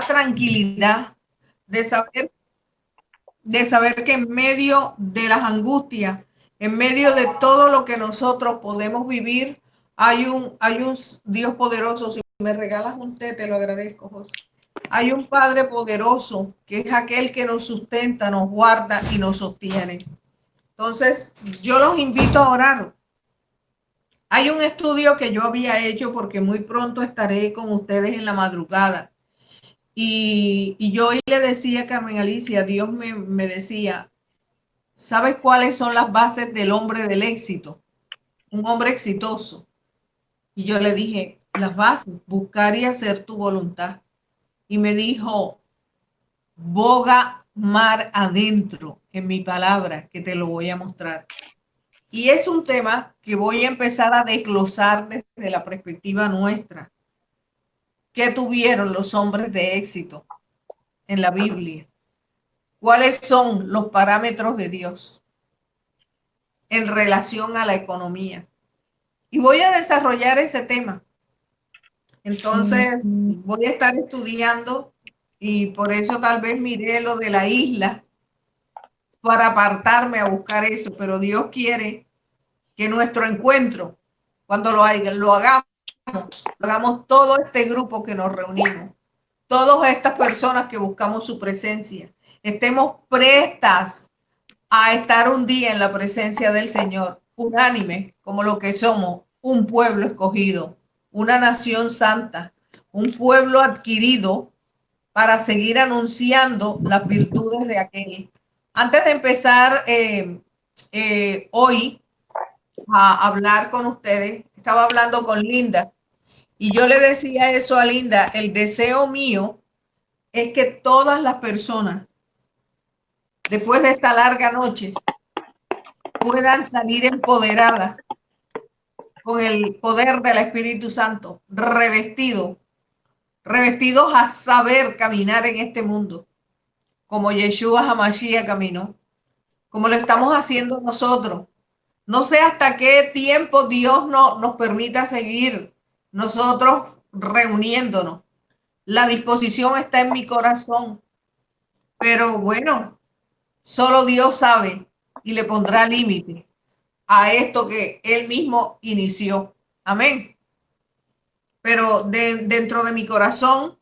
tranquilidad de saber que en medio de las angustias, en medio de todo lo que nosotros podemos vivir, hay un Dios poderoso. Si me regalas un té, te lo agradezco, José. Hay un Padre poderoso que es aquel que nos sustenta, nos guarda y nos sostiene. Entonces, yo los invito a orar. Hay un estudio que yo había hecho porque muy pronto estaré con ustedes en la madrugada. Y yo hoy le decía a Carmen Alicia, Dios me decía, ¿sabes cuáles son las bases del hombre del éxito? Un hombre exitoso. Y yo le dije, las bases, buscar y hacer tu voluntad. Y me dijo, boga mar adentro en mi palabra, que te lo voy a mostrar. Y es un tema que voy a empezar a desglosar desde la perspectiva nuestra. ¿Qué tuvieron los hombres de éxito en la Biblia? ¿Cuáles son los parámetros de Dios en relación a la economía? Y voy a desarrollar ese tema. Entonces, voy a estar estudiando y por eso tal vez miré lo de la isla para apartarme a buscar eso, pero Dios quiere que nuestro encuentro, cuando lo hagamos todo este grupo que nos reunimos, todas estas personas que buscamos su presencia, estemos prestas a estar un día en la presencia del Señor, unánime como lo que somos, un pueblo escogido, una nación santa, un pueblo adquirido para seguir anunciando las virtudes de aquel. Antes de empezar hoy a hablar con ustedes, estaba hablando con Linda y yo le decía eso a Linda, el deseo mío es que todas las personas, después de esta larga noche, puedan salir empoderadas con el poder del Espíritu Santo, revestidos a saber caminar en este mundo, como Yeshua HaMashiach caminó, como lo estamos haciendo nosotros. No sé hasta qué tiempo Dios nos permita seguir nosotros reuniéndonos. La disposición está en mi corazón, pero bueno, solo Dios sabe y le pondrá límite a esto que Él mismo inició. Amén. Pero dentro de mi corazón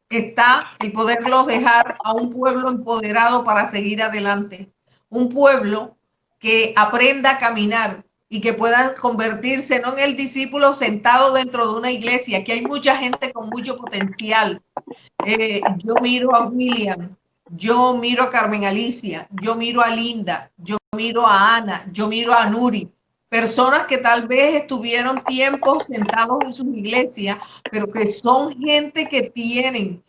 está el poderlos dejar a un pueblo empoderado para seguir adelante. Un pueblo que aprenda a caminar y que puedan convertirse no en el discípulo sentado dentro de una iglesia, que hay mucha gente con mucho potencial. Yo miro a William, yo miro a Carmen Alicia, yo miro a Linda, yo miro a Ana, yo miro a Nuri, personas que tal vez estuvieron tiempo sentados en sus iglesias, pero que son gente que tienen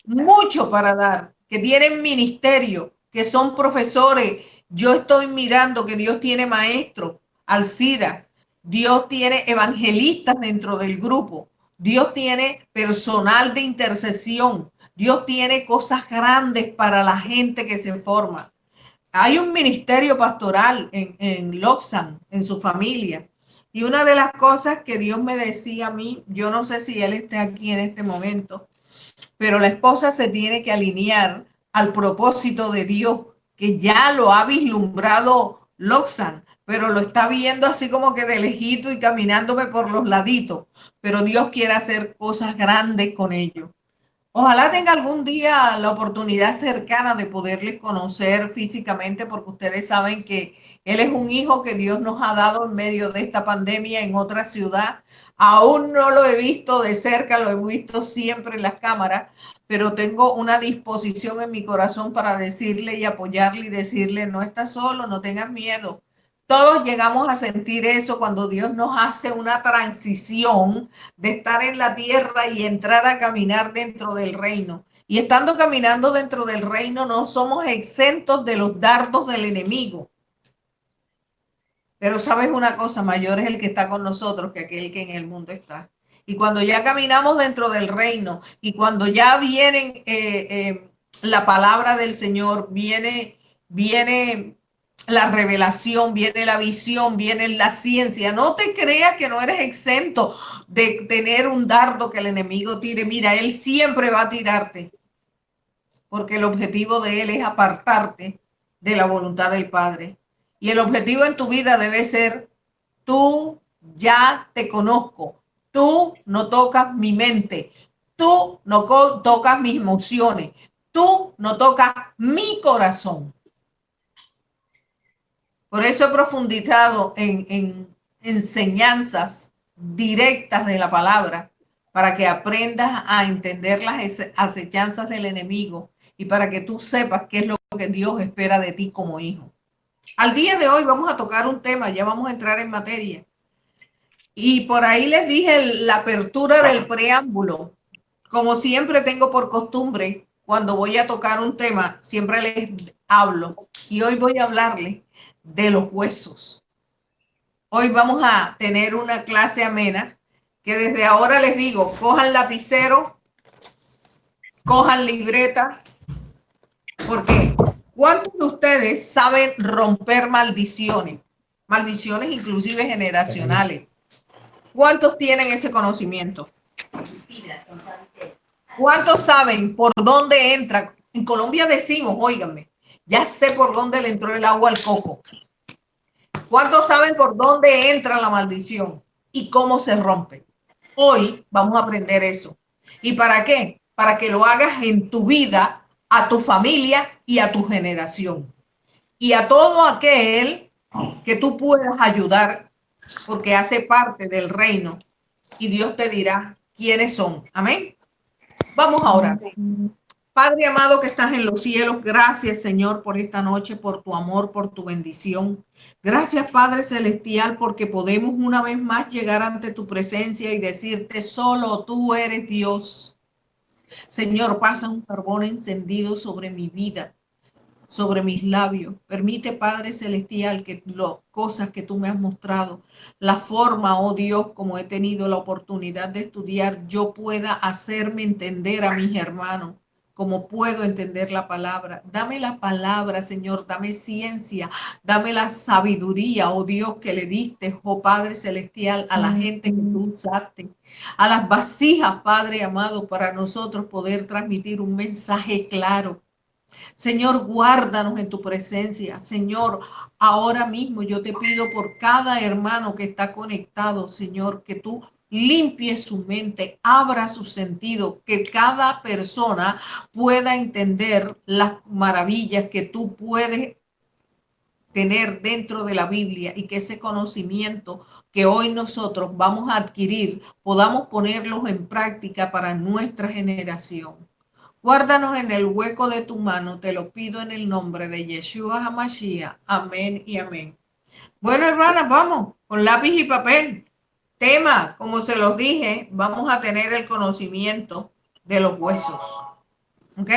mucho para dar, que tienen ministerio, que son profesores. Yo estoy mirando que Dios tiene maestros, Alcira, Dios tiene evangelistas dentro del grupo, Dios tiene personal de intercesión, Dios tiene cosas grandes para la gente que se forma. Hay un ministerio pastoral en Loxan, en su familia. Y una de las cosas que Dios me decía a mí, yo no sé si él está aquí en este momento, pero la esposa se tiene que alinear al propósito de Dios, que ya lo ha vislumbrado Loxan, pero lo está viendo así como que de lejito y caminándome por los laditos. Pero Dios quiere hacer cosas grandes con ellos. Ojalá tenga algún día la oportunidad cercana de poderles conocer físicamente, porque ustedes saben que él es un hijo que Dios nos ha dado en medio de esta pandemia en otra ciudad. Aún no lo he visto de cerca, lo he visto siempre en las cámaras, pero tengo una disposición en mi corazón para decirle y apoyarle y decirle, no estás solo, no tengas miedo. Todos llegamos a sentir eso cuando Dios nos hace una transición de estar en la tierra y entrar a caminar dentro del reino. Y estando caminando dentro del reino, no somos exentos de los dardos del enemigo. Pero sabes una cosa, mayor es el que está con nosotros que aquel que en el mundo está. Y cuando ya caminamos dentro del reino y cuando ya vienen la palabra del Señor, viene la revelación, viene la visión, viene la ciencia. No te creas que no eres exento de tener un dardo que el enemigo tire. Mira, él siempre va a tirarte, porque el objetivo de él es apartarte de la voluntad del Padre. Y el objetivo en tu vida debe ser: tú ya te conozco, tú no tocas mi mente, tú no tocas mis emociones, tú no tocas mi corazón. Por eso he profundizado en enseñanzas directas de la palabra, para que aprendas a entender las acechanzas del enemigo y para que tú sepas qué es lo que Dios espera de ti como hijo. Al día de hoy vamos a tocar un tema, ya vamos a entrar en materia. Y por ahí les dije la apertura del preámbulo. Como siempre tengo por costumbre, cuando voy a tocar un tema, siempre les hablo. Y hoy voy a hablarles de los huesos. Hoy vamos a tener una clase amena que desde ahora les digo: cojan lapicero, cojan libreta, porque ¿cuántos de ustedes saben romper maldiciones? Maldiciones inclusive generacionales. ¿Cuántos tienen ese conocimiento? ¿Cuántos saben por dónde entra? En Colombia decimos, óiganme, ya sé por dónde le entró el agua al coco. ¿Cuántos saben por dónde entra la maldición y cómo se rompe? Hoy vamos a aprender eso. ¿Y para qué? Para que lo hagas en tu vida, a tu familia y a tu generación. Y a todo aquel que tú puedas ayudar, porque hace parte del reino. Y Dios te dirá quiénes son. Amén. Vamos a orar. Padre amado que estás en los cielos, gracias Señor por esta noche, por tu amor, por tu bendición. Gracias Padre Celestial porque podemos una vez más llegar ante tu presencia y decirte: solo tú eres Dios. Señor, pasa un carbón encendido sobre mi vida, sobre mis labios. Permite, Padre Celestial, que las cosas que tú me has mostrado, la forma, oh Dios, como he tenido la oportunidad de estudiar, yo pueda hacerme entender a mis hermanos como puedo entender la palabra. Dame la palabra, Señor, dame ciencia, dame la sabiduría, oh Dios, que le diste, oh Padre Celestial, a la gente que tú usaste, a las vasijas, Padre amado, para nosotros poder transmitir un mensaje claro. Señor, guárdanos en tu presencia. Señor, ahora mismo yo te pido por cada hermano que está conectado, Señor, que tú limpies su mente, abra su sentido, que cada persona pueda entender las maravillas que tú puedes tener dentro de la Biblia, y que ese conocimiento que hoy nosotros vamos a adquirir podamos ponerlos en práctica para nuestra generación. Guárdanos en el hueco de tu mano, te lo pido en el nombre de Yeshua HaMashiach. Amén y amén. Bueno, hermanas, vamos con lápiz y papel. Tema, como se los dije, vamos a tener el conocimiento de los huesos. ¿Ok?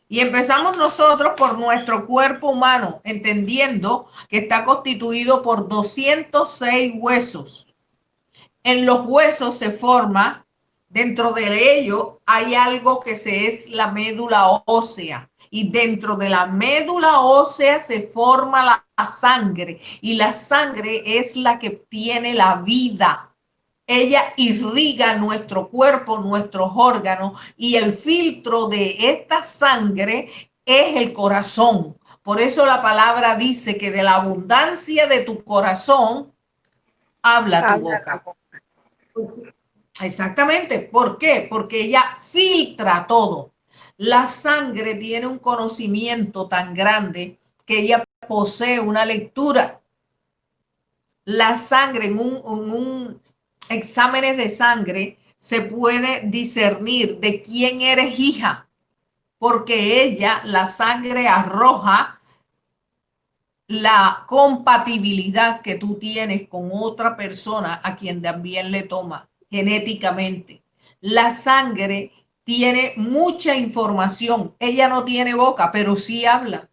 Y empezamos nosotros por nuestro cuerpo humano, entendiendo que está constituido por 206 huesos. En los huesos se forma, dentro de ello hay algo que es la médula ósea. Y dentro de la médula ósea se forma la sangre. Y la sangre es la que tiene la vida. Ella irriga nuestro cuerpo, nuestros órganos, y el filtro de esta sangre es el corazón. Por eso la palabra dice que de la abundancia de tu corazón habla tu boca. Exactamente. ¿Por qué? Porque ella filtra todo. La sangre tiene un conocimiento tan grande que ella posee una lectura. La sangre en un exámenes de sangre se puede discernir de quién eres hija, porque ella, la sangre, arroja la compatibilidad que tú tienes con otra persona a quien también le toma genéticamente. La sangre tiene mucha información. Ella no tiene boca, pero sí habla.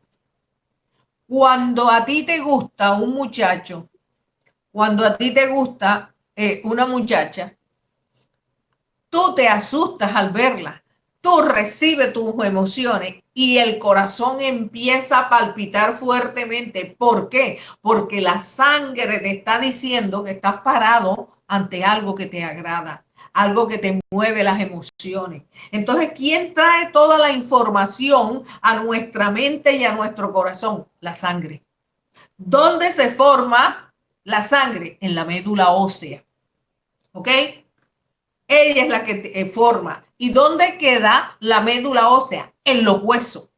Cuando a ti te gusta un muchacho, cuando a ti te gusta una muchacha, tú te asustas al verla, tú recibes tus emociones y el corazón empieza a palpitar fuertemente. ¿Por qué? Porque la sangre te está diciendo que estás parado ante algo que te agrada, algo que te mueve las emociones. Entonces, ¿quién trae toda la información a nuestra mente y a nuestro corazón? La sangre. ¿Dónde se forma la sangre? En la médula ósea. ¿Ok? Ella es la que forma. ¿Y dónde queda la médula ósea? En los huesos.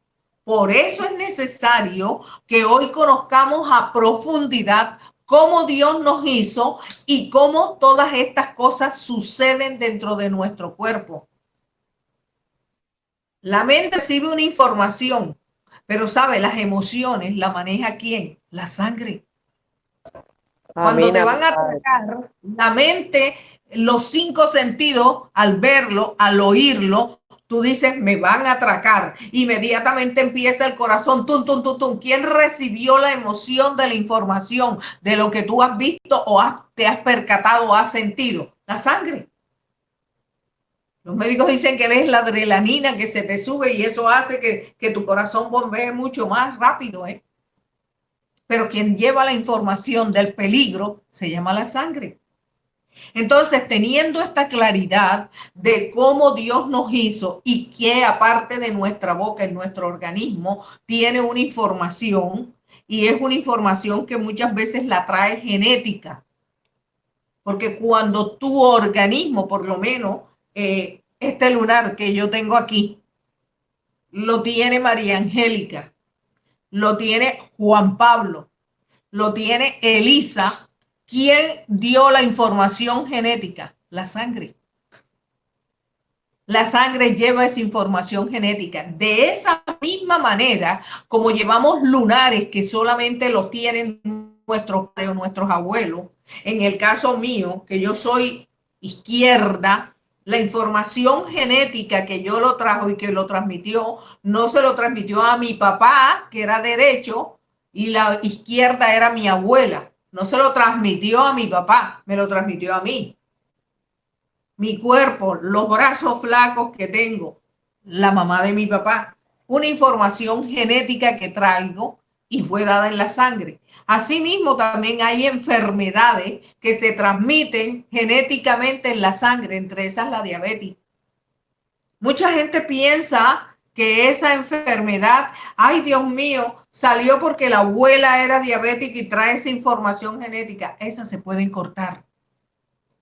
Por eso es necesario que hoy conozcamos a profundidad cómo Dios nos hizo y cómo todas estas cosas suceden dentro de nuestro cuerpo. La mente recibe una información, pero sabe, las emociones la maneja ¿quién? La sangre. Cuando Amén, te van a amén. atacar, la mente, los 5 sentidos, al verlo, al oírlo, tú dices, me van a atracar. Inmediatamente empieza el corazón, tum, tum, tum, tum. ¿Quién recibió la emoción de la información, de lo que tú has visto o te has percatado o has sentido? La sangre. Los médicos dicen que es la adrenalina que se te sube y eso hace que tu corazón bombee mucho más rápido, ¿eh? Pero quien lleva la información del peligro se llama la sangre. Entonces, teniendo esta claridad de cómo Dios nos hizo y que aparte de nuestra boca, en nuestro organismo, tiene una información y es una información que muchas veces la trae genética. Porque cuando tu organismo, por lo menos este lunar que yo tengo aquí, lo tiene María Angélica, lo tiene Juan Pablo, lo tiene Elisa. ¿Quién dio la información genética? La sangre. La sangre lleva esa información genética. De esa misma manera, como llevamos lunares que solamente los tienen nuestros padres o nuestros abuelos, en el caso mío, que yo soy izquierda, la información genética que yo lo trajo y que lo transmitió, no se lo transmitió a mi papá, que era derecho, y la izquierda era mi abuela. No se lo transmitió a mi papá, me lo transmitió a mí. Mi cuerpo, los brazos flacos que tengo, la mamá de mi papá, una información genética que traigo y fue dada en la sangre. Asimismo, también hay enfermedades que se transmiten genéticamente en la sangre, entre esas la diabetes. Mucha gente piensa que esa enfermedad, ay Dios mío, salió porque la abuela era diabética y trae esa información genética. Esas se pueden cortar.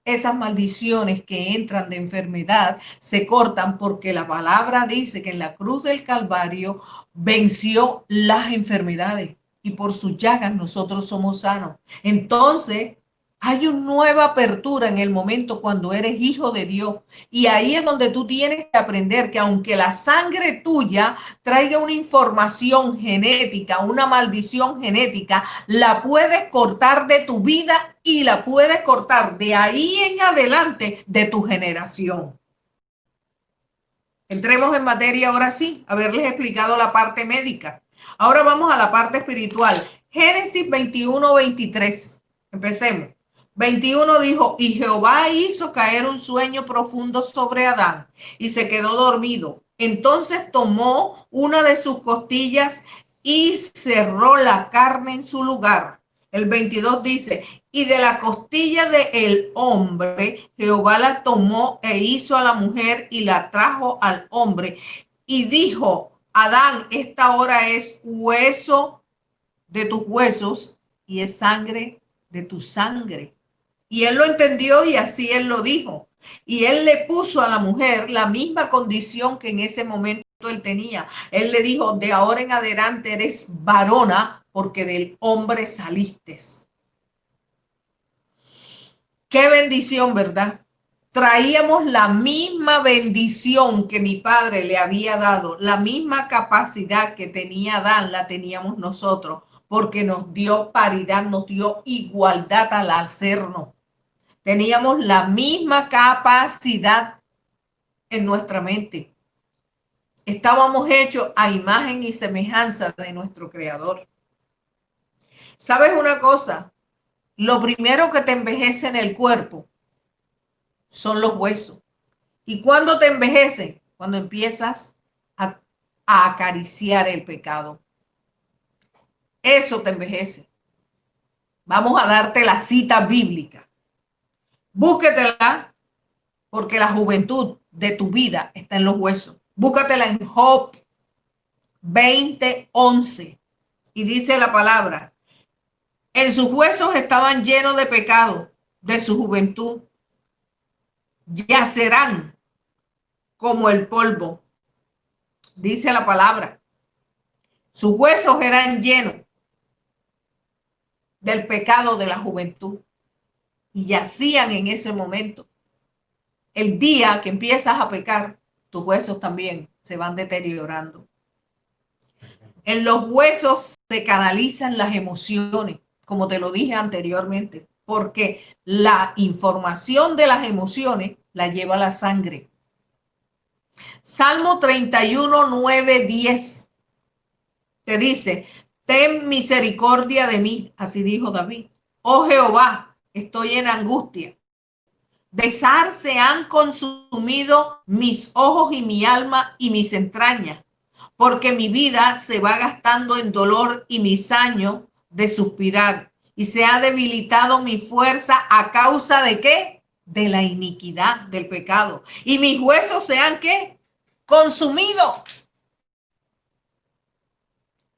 Esas maldiciones que entran de enfermedad se cortan porque la palabra dice que en la cruz del Calvario venció las enfermedades y por sus llagas nosotros somos sanos. Entonces, hay una nueva apertura en el momento cuando eres hijo de Dios. Y ahí es donde tú tienes que aprender que aunque la sangre tuya traiga una información genética, una maldición genética, la puedes cortar de tu vida y la puedes cortar de ahí en adelante de tu generación. Entremos en materia ahora sí, haberles explicado la parte médica. Ahora vamos a la parte espiritual. Génesis 21-23. Empecemos. 21 dijo, y Jehová hizo caer un sueño profundo sobre Adán y se quedó dormido. Entonces tomó una de sus costillas y cerró la carne en su lugar. El 22 dice, y de la costilla del hombre, Jehová la tomó e hizo a la mujer y la trajo al hombre. Y dijo, Adán, esta hora es hueso de tus huesos y es sangre de tu sangre. Y él lo entendió y así él lo dijo. Y él le puso a la mujer la misma condición que en ese momento él tenía. Él le dijo, de ahora en adelante eres varona porque del hombre saliste. Qué bendición, ¿verdad? Traíamos la misma bendición que mi padre le había dado, la misma capacidad que tenía Adán, la teníamos nosotros, porque nos dio paridad, nos dio igualdad al hacernos. Teníamos la misma capacidad en nuestra mente. Estábamos hechos a imagen y semejanza de nuestro Creador. ¿Sabes una cosa? Lo primero que te envejece en el cuerpo son los huesos. ¿Y cuándo te envejecen? cuando empiezas a acariciar el pecado. Eso te envejece. Vamos a darte la cita bíblica. Búsquetela, porque la juventud de tu vida está en los huesos. Búscatela en Job 20:11. Y dice la palabra: en sus huesos estaban llenos de pecado de su juventud. Yacerán como el polvo. Dice la palabra. Sus huesos eran llenos del pecado de la juventud. Y yacían en ese momento. El día que empiezas a pecar, tus huesos también se van deteriorando. En los huesos se canalizan las emociones, como te lo dije anteriormente, porque la información de las emociones la lleva la sangre. Salmo 31, 9, 10 te dice: ten misericordia de mí, así dijo David. Oh Jehová, estoy en angustia. De zar se han consumido mis ojos y mi alma y mis entrañas, porque mi vida se va gastando en dolor y mis años de suspirar, y se ha debilitado mi fuerza a causa de ¿qué? De la iniquidad, del pecado. Y mis huesos se han ¿qué? Consumido.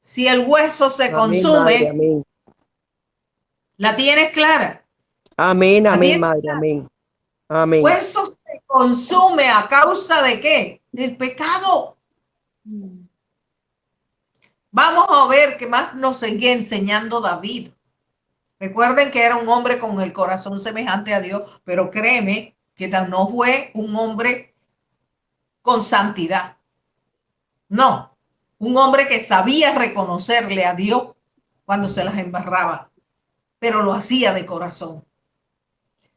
Si el hueso se consume, amén. ¿la tienes clara? Amén, ¿La amén, tienes madre, clara? amén. Amén. Hueso se consume a causa de ¿qué? Del pecado. Vamos a ver qué más nos seguía enseñando David. Recuerden que era un hombre con el corazón semejante a Dios, pero créeme que no fue un hombre con santidad. No, un hombre que sabía reconocerle a Dios cuando se las embarraba, pero lo hacía de corazón.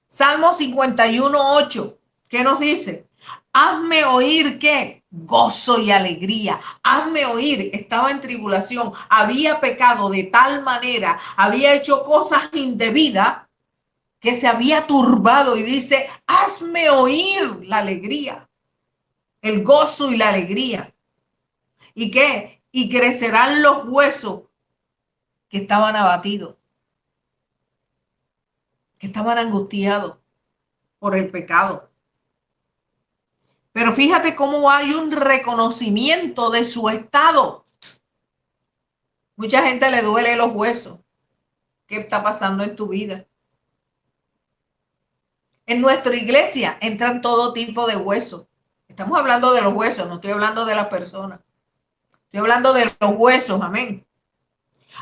Salmo 51:8, ¿qué nos dice? Hazme oír ¿qué? Gozo y alegría. Hazme oír, estaba en tribulación, había pecado de tal manera, había hecho cosas indebidas que se había turbado, y dice: hazme oír la alegría, el gozo y la alegría. ¿Y qué? Y crecerán los huesos que estaban abatidos, que estaban angustiados por el pecado. Pero fíjate cómo hay un reconocimiento de su estado. Mucha gente le duele los huesos. ¿Qué está pasando en tu vida? En nuestra iglesia entran todo tipo de huesos. Estamos hablando de los huesos, no estoy hablando de las personas. Estoy hablando de los huesos, amén.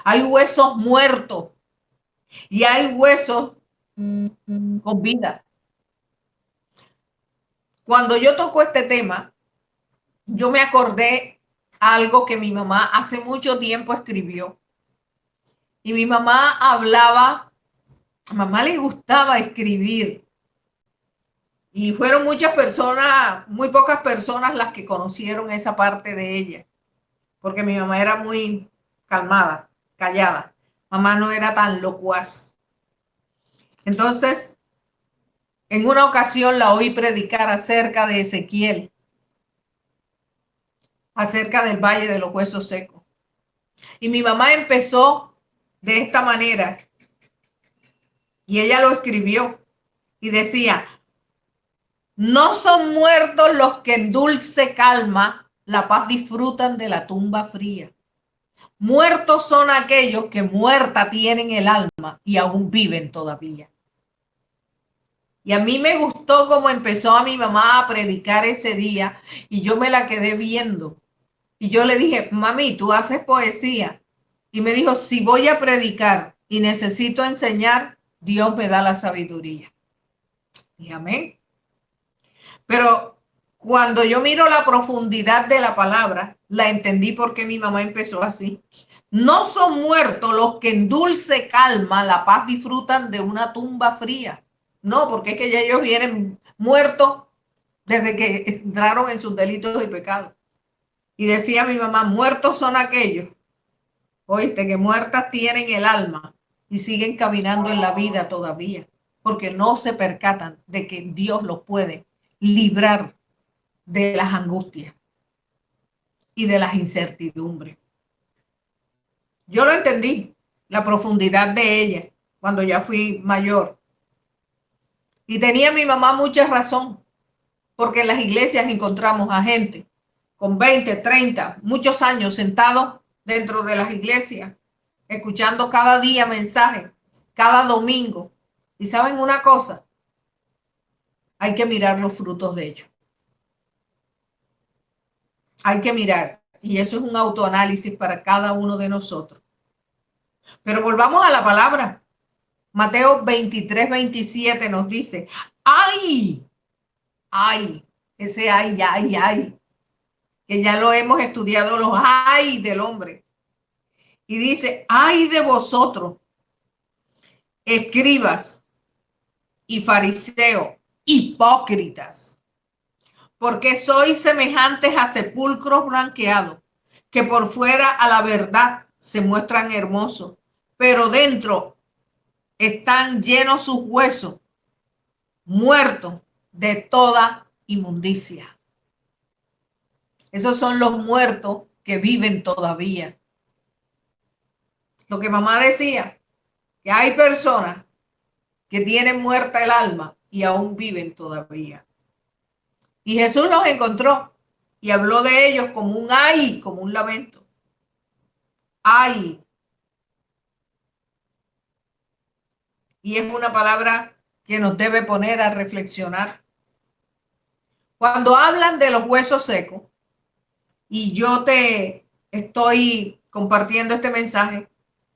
Hay huesos muertos y hay huesos con vida. Cuando yo toco este tema, yo me acordé algo que mi mamá hace mucho tiempo escribió. Y mi mamá hablaba, a mamá le gustaba escribir. Y fueron muchas personas, muy pocas personas las que conocieron esa parte de ella. Porque mi mamá era muy calmada, callada. Mamá no era tan locuaz. Entonces, en una ocasión la oí predicar acerca de Ezequiel, acerca del Valle de los Huesos Secos. Y mi mamá empezó de esta manera, y ella lo escribió, y decía: no son muertos los que en dulce calma la paz disfrutan de la tumba fría. Muertos son aquellos que muerta tienen el alma y aún viven todavía. Y a mí me gustó cómo empezó a mi mamá a predicar ese día, y yo me la quedé viendo. Y yo le dije: mami, ¿tú haces poesía? Y me dijo: si voy a predicar y necesito enseñar, Dios me da la sabiduría. Y amén. Pero cuando yo miro la profundidad de la palabra, la entendí porque mi mamá empezó así. No son muertos los que en dulce calma la paz disfrutan de una tumba fría. No, porque es que ya ellos vienen muertos desde que entraron en sus delitos y pecados. Y decía mi mamá: muertos son aquellos, oíste, que muertas tienen el alma y siguen caminando en la vida todavía, porque no se percatan de que Dios los puede librar de las angustias y de las incertidumbres. Yo lo entendí, la profundidad de ella, cuando ya fui mayor. Y tenía mi mamá mucha razón, porque en las iglesias encontramos a gente con 20, 30, muchos años sentados dentro de las iglesias, escuchando cada día mensajes, cada domingo. Y saben una cosa, hay que mirar los frutos de ellos. Hay que mirar. Y eso es un autoanálisis para cada uno de nosotros. Pero volvamos a la palabra. Mateo 23, 27 nos dice, ¡ay! ¡Ay! Ese ay, ay, ay. Que ya lo hemos estudiado, los ay del hombre. Y dice, ay de vosotros, escribas y fariseos, hipócritas, porque sois semejantes a sepulcros blanqueados, que por fuera a la verdad se muestran hermosos, pero dentro están llenos sus huesos, muertos de toda inmundicia. Esos son los muertos que viven todavía. Lo que mamá decía, que hay personas que tienen muerta el alma y aún viven todavía. Y Jesús los encontró y habló de ellos como un ay, como un lamento. Ay. Y es una palabra que nos debe poner a reflexionar. Cuando hablan de los huesos secos, y yo te estoy compartiendo este mensaje,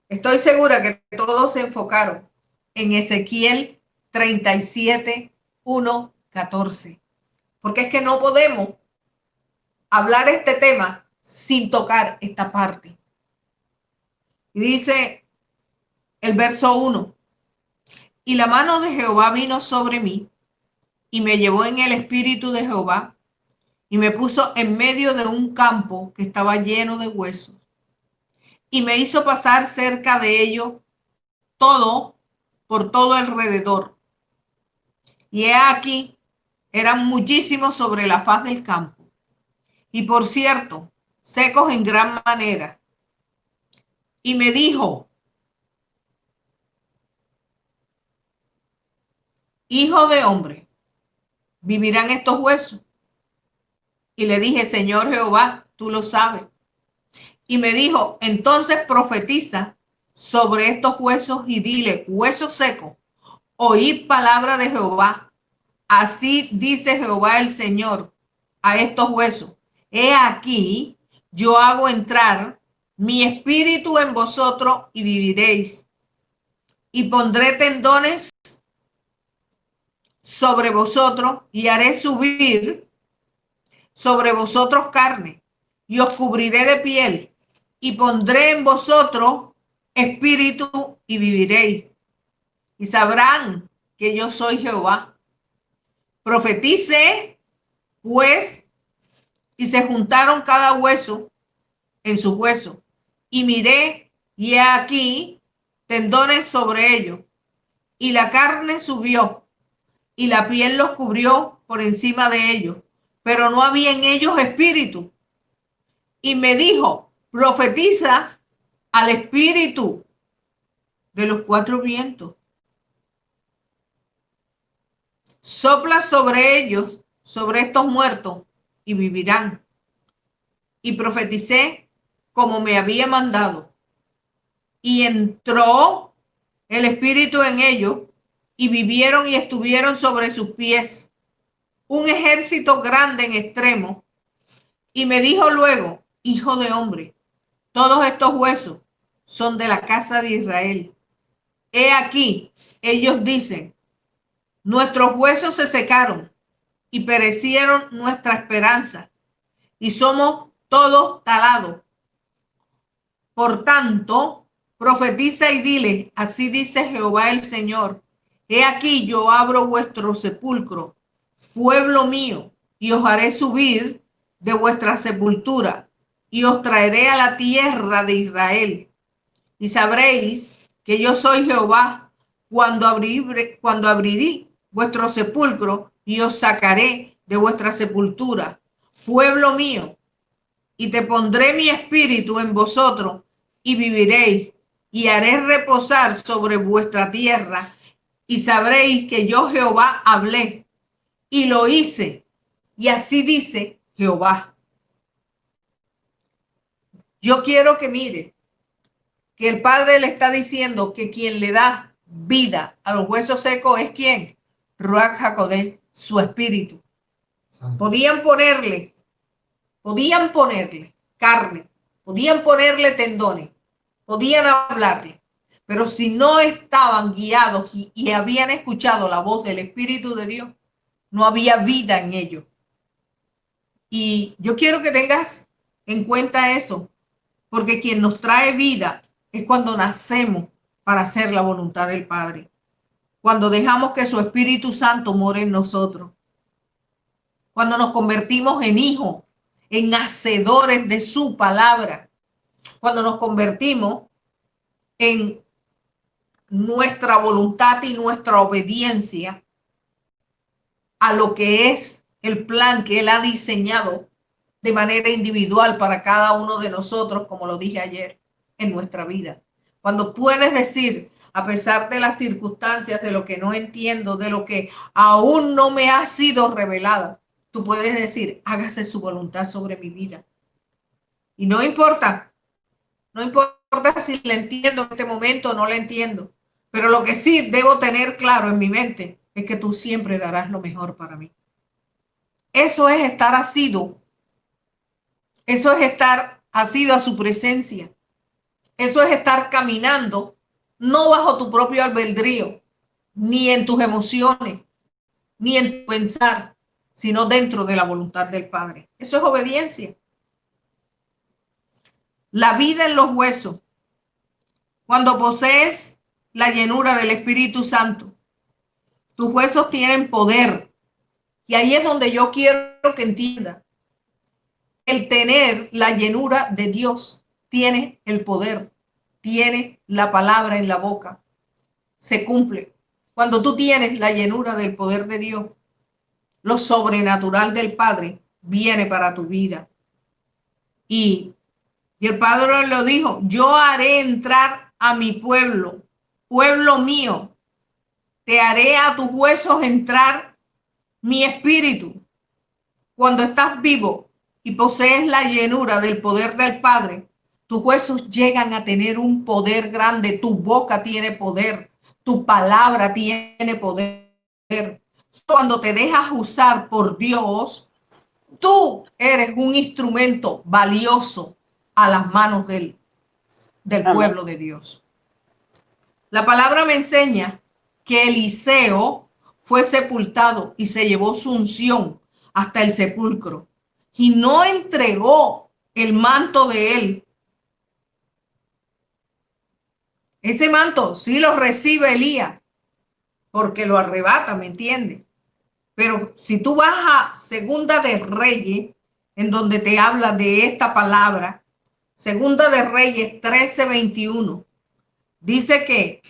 estoy segura que todos se enfocaron en Ezequiel 37, 1, 14. Porque es que no podemos hablar este tema sin tocar esta parte. Y dice el verso 1, y la mano de Jehová vino sobre mí y me llevó en el espíritu de Jehová y me puso en medio de un campo que estaba lleno de huesos y me hizo pasar cerca de ello por todo alrededor. Y he aquí, eran muchísimos sobre la faz del campo y por cierto, secos en gran manera. Y me dijo, hijo de hombre, ¿vivirán estos huesos? Y le dije, Señor Jehová, tú lo sabes. Y me dijo, entonces profetiza sobre estos huesos y dile, huesos secos, oíd palabra de Jehová. Así dice Jehová el Señor a estos huesos. He aquí, yo hago entrar mi espíritu en vosotros y viviréis. Y pondré tendones sobre vosotros y haré subir sobre vosotros carne y os cubriré de piel y pondré en vosotros espíritu y viviréis. Y sabrán que yo soy Jehová. Profetice, pues, y se juntaron cada hueso en su hueso. Y miré, y he aquí tendones sobre ellos. Y la carne subió, y la piel los cubrió por encima de ellos. Pero no había en ellos espíritu. Y me dijo, profetiza al espíritu de los cuatro vientos. Sopla sobre ellos, sobre estos muertos, y vivirán. Y profeticé como me había mandado. Y entró el espíritu en ellos, y vivieron y estuvieron sobre sus pies un ejército grande en extremo. Y me dijo luego, hijo de hombre, todos estos huesos son de la casa de Israel. He aquí, ellos dicen, nuestros huesos se secaron y perecieron nuestra esperanza y somos todos talados. Por tanto, profetiza y dile, así dice Jehová el Señor, he aquí yo abro vuestro sepulcro, pueblo mío, y os haré subir de vuestra sepultura y os traeré a la tierra de Israel. Y sabréis que yo soy Jehová cuando abriré vuestro sepulcro y os sacaré de vuestra sepultura, pueblo mío, y te pondré mi espíritu en vosotros y viviréis, y haré reposar sobre vuestra tierra, y sabréis que yo Jehová hablé y lo hice, y así dice Jehová. Yo quiero que mire que el Padre le está diciendo que quien le da vida a los huesos secos es ¿quién? Ruach HaKodesh, su espíritu. Podían ponerle carne, podían ponerle tendones, podían hablarle, pero si no estaban guiados y habían escuchado la voz del Espíritu de Dios, no había vida en ellos. Y yo quiero que tengas en cuenta eso, porque quien nos trae vida es cuando nacemos para hacer la voluntad del Padre, cuando dejamos que su Espíritu Santo more en nosotros, cuando nos convertimos en hijos, en hacedores de su palabra, cuando nos convertimos en nuestra voluntad y nuestra obediencia a lo que es el plan que Él ha diseñado de manera individual para cada uno de nosotros, como lo dije ayer, en nuestra vida. Cuando puedes decir, a pesar de las circunstancias, de lo que no entiendo, de lo que aún no me ha sido revelada, tú puedes decir, hágase su voluntad sobre mi vida. Y no importa si la entiendo en este momento o no la entiendo, pero lo que sí debo tener claro en mi mente es que tú siempre darás lo mejor para mí. Eso es estar asido. Eso es estar asido a su presencia. Eso es estar caminando, no bajo tu propio albedrío, ni en tus emociones, ni en tu pensar, sino dentro de la voluntad del Padre. Eso es obediencia. La vida en los huesos. Cuando posees la llenura del Espíritu Santo, tus huesos tienen poder. Y ahí es donde yo quiero que entienda. El tener la llenura de Dios tiene el poder, tiene la palabra en la boca, se cumple. Cuando tú tienes la llenura del poder de Dios, lo sobrenatural del Padre viene para tu vida. Y el Padre lo dijo, yo haré entrar a mi pueblo, pueblo mío, te haré a tus huesos entrar mi espíritu. Cuando estás vivo y posees la llenura del poder del Padre, tus huesos llegan a tener un poder grande, tu boca tiene poder, tu palabra tiene poder. Cuando te dejas usar por Dios, tú eres un instrumento valioso a las manos del pueblo de Dios. La palabra me enseña que Eliseo fue sepultado y se llevó su unción hasta el sepulcro y no entregó el manto de él. Ese manto sí lo recibe Elías porque lo arrebata, ¿me entiendes? Pero si tú vas a Segunda de Reyes, en donde te habla de esta palabra, Segunda de Reyes 13:21, dice que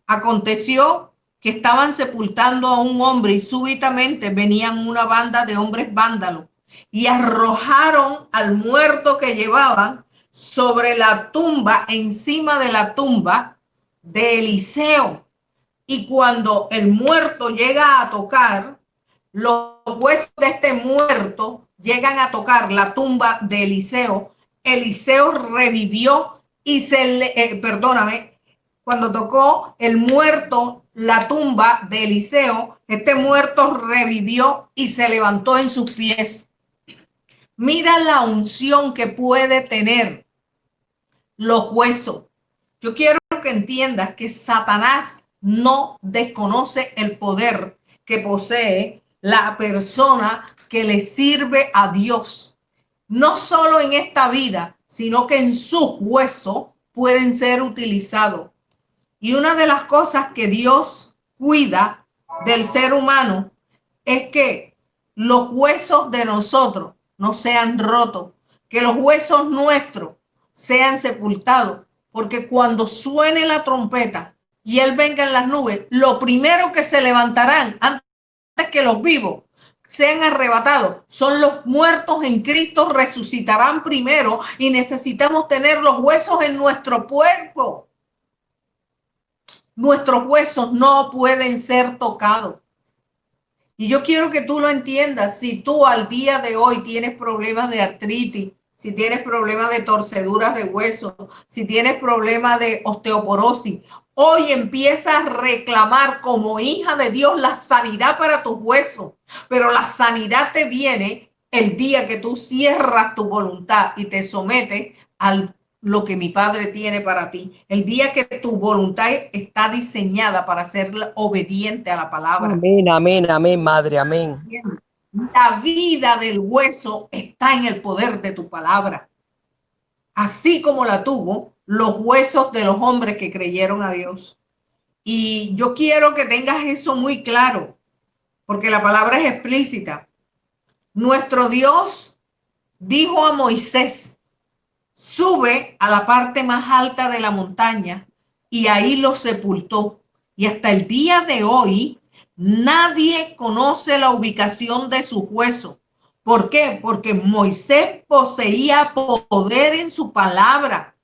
aconteció que estaban sepultando a un hombre y súbitamente venían una banda de hombres vándalos y arrojaron al muerto que llevaban sobre la tumba, encima de la tumba de Eliseo. Y cuando el muerto llega a tocar, los huesos de este muerto llegan a tocar la tumba de Eliseo. Eliseo revivió y cuando tocó el muerto la tumba de Eliseo, este muerto revivió y se levantó en sus pies. Mira la unción que puede tener los huesos. Yo quiero que entiendas que Satanás no desconoce el poder que posee la persona que le sirve a Dios. No solo en esta vida, sino que en sus huesos pueden ser utilizados. Y una de las cosas que Dios cuida del ser humano es que los huesos de nosotros no sean rotos, que los huesos nuestros sean sepultados, porque cuando suene la trompeta y Él venga en las nubes, lo primero que se levantarán antes que los vivos, sean arrebatados. Son los muertos en Cristo, resucitarán primero y necesitamos tener los huesos en nuestro cuerpo. Nuestros huesos no pueden ser tocados. Y yo quiero que tú lo entiendas. Si tú al día de hoy tienes problemas de artritis, si tienes problemas de torceduras de huesos, si tienes problemas de osteoporosis, hoy empieza a reclamar como hija de Dios la sanidad para tus huesos. Pero la sanidad te viene el día que tú cierras tu voluntad y te sometes a lo que mi Padre tiene para ti. El día que tu voluntad está diseñada para ser obediente a la palabra. Amén, amén, amén, Madre, amén. La vida del hueso está en el poder de tu palabra. Así como la tuvo los huesos de los hombres que creyeron a Dios. Y yo quiero que tengas eso muy claro, porque la palabra es explícita. Nuestro Dios dijo a Moisés: sube a la parte más alta de la montaña, y ahí lo sepultó. Y hasta el día de hoy, nadie conoce la ubicación de sus huesos. ¿Por qué? Porque Moisés poseía poder en su palabra,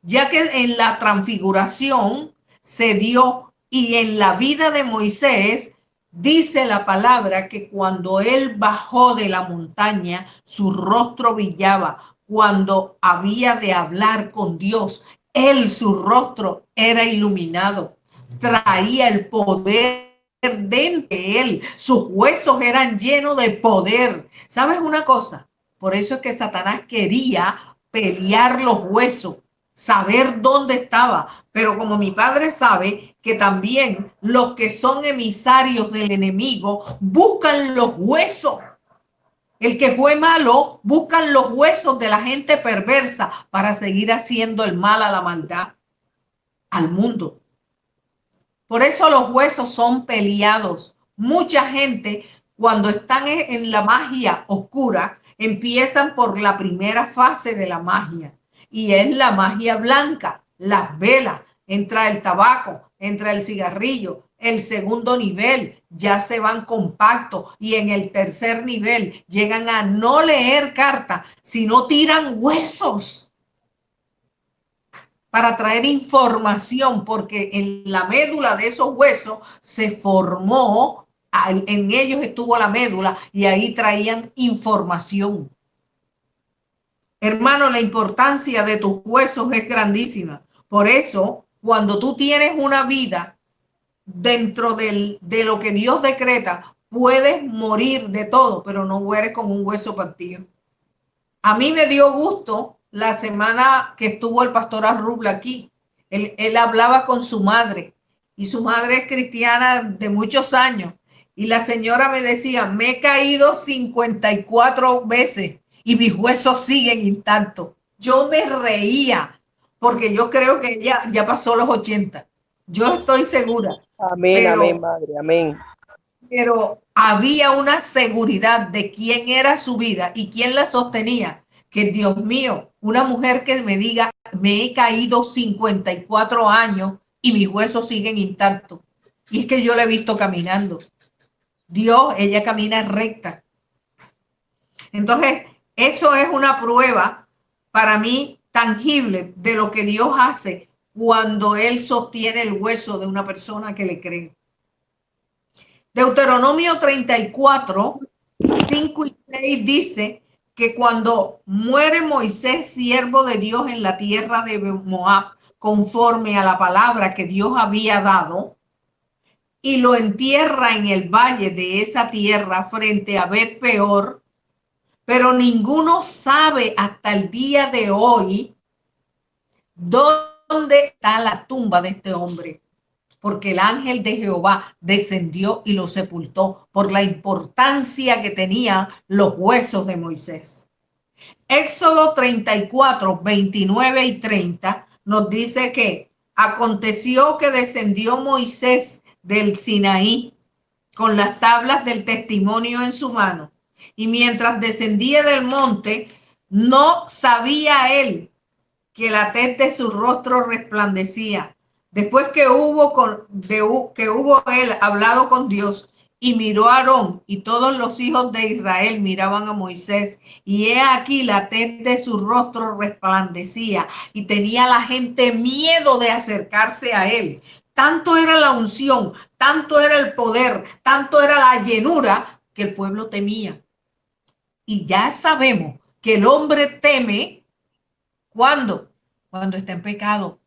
ya que en la transfiguración se dio, y en la vida de Moisés dice la palabra que cuando él bajó de la montaña, su rostro brillaba. Cuando había de hablar con Dios, su rostro era iluminado, traía el poder dentro de él, sus huesos eran llenos de poder. ¿Sabes una cosa? Por eso es que Satanás quería pelear los huesos, saber dónde estaba, pero como mi Padre sabe que también los que son emisarios del enemigo buscan los huesos. El que fue malo, buscan los huesos de la gente perversa para seguir haciendo el mal a la maldad, al mundo. Por eso los huesos son peleados. Mucha gente, cuando están en la magia oscura, empiezan por la primera fase de la magia, y es la magia blanca, las velas, entra el tabaco, entra el cigarrillo. El segundo nivel ya se van compactos, y en el tercer nivel llegan a no leer cartas, sino tiran huesos para traer información, porque en la médula de esos huesos se formó, en ellos estuvo la médula y ahí traían información. Hermano, la importancia de tus huesos es grandísima. Por eso, cuando tú tienes una vida dentro de lo que Dios decreta, puedes morir de todo, pero no mueres con un hueso partido. A mí me dio gusto la semana que estuvo el pastor Arrubla aquí. Él hablaba con su madre, y su madre es cristiana de muchos años. Y la señora me decía: me he caído 54 veces y mis huesos siguen intactos. Yo me reía porque yo creo que ella ya pasó los 80. Yo estoy segura. Amén, amén, Madre, amén. Pero había una seguridad de quién era su vida y quién la sostenía. Que Dios mío, una mujer que me diga: me he caído 54 años y mis huesos siguen intactos. Y es que yo la he visto caminando. Dios, ella camina recta. Entonces, eso es una prueba para mí tangible de lo que Dios hace cuando Él sostiene el hueso de una persona que le cree. Deuteronomio 34, 5 y 6 dice que cuando muere Moisés, siervo de Dios, en la tierra de Moab, conforme a la palabra que Dios había dado, y lo entierra en el valle de esa tierra frente a Bet Peor, pero ninguno sabe hasta el día de hoy dónde está la tumba de este hombre, porque el ángel de Jehová descendió y lo sepultó por la importancia que tenían los huesos de Moisés. Éxodo 34, 29 y 30 nos dice que aconteció que descendió Moisés del Sinaí con las tablas del testimonio en su mano, y mientras descendía del monte, no sabía él que la tez de su rostro resplandecía. Después que hubo él hablado con Dios Y miró a Aarón, y todos los hijos de Israel miraban a Moisés, y he aquí la tez de su rostro resplandecía, y tenía la gente miedo de acercarse a él. Tanto era la unción, tanto era el poder, tanto era la llenura, que el pueblo temía. Y ya sabemos que el hombre teme, ¿cuándo? Cuando está en pecado.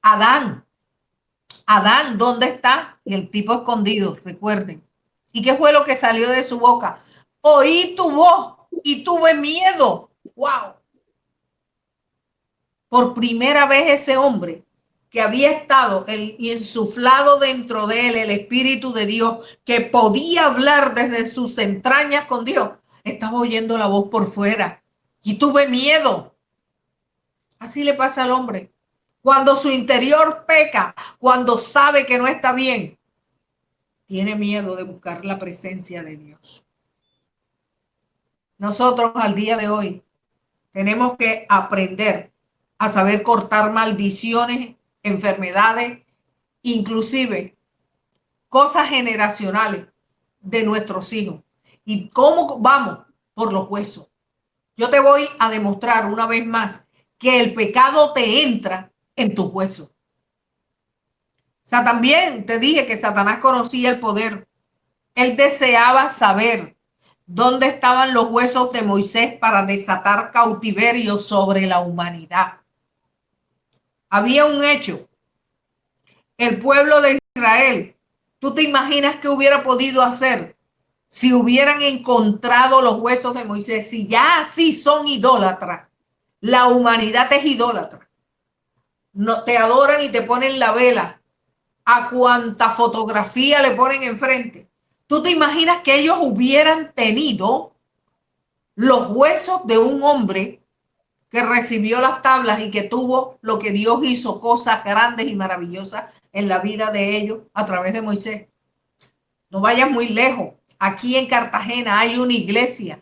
Adán, ¿dónde está? Y el tipo escondido, recuerden. ¿Y qué fue lo que salió de su boca? Oí tu voz y tuve miedo. ¡Wow! Por primera vez ese hombre que había estado insuflado dentro de él el Espíritu de Dios, que podía hablar desde sus entrañas con Dios, estaba oyendo la voz por fuera. Y tuve miedo. Así le pasa al hombre. Cuando su interior peca, cuando sabe que no está bien, tiene miedo de buscar la presencia de Dios. Nosotros al día de hoy tenemos que aprender a saber cortar maldiciones, enfermedades, inclusive cosas generacionales de nuestros hijos. ¿Y cómo vamos? Por los huesos. Yo te voy a demostrar una vez más que el pecado te entra en tus huesos. O sea, también te dije que Satanás conocía el poder. Él deseaba saber dónde estaban los huesos de Moisés para desatar cautiverio sobre la humanidad. Había un hecho. El pueblo de Israel, ¿tú te imaginas qué hubiera podido hacer si hubieran encontrado los huesos de Moisés? Si ya así son idólatras, la humanidad es idólatra. No, te adoran y te ponen la vela a cuanta fotografía le ponen enfrente. ¿Tú te imaginas que ellos hubieran tenido los huesos de un hombre que recibió las tablas y que tuvo lo que Dios hizo, cosas grandes y maravillosas en la vida de ellos a través de Moisés? No vayas muy lejos. Aquí en Cartagena hay una iglesia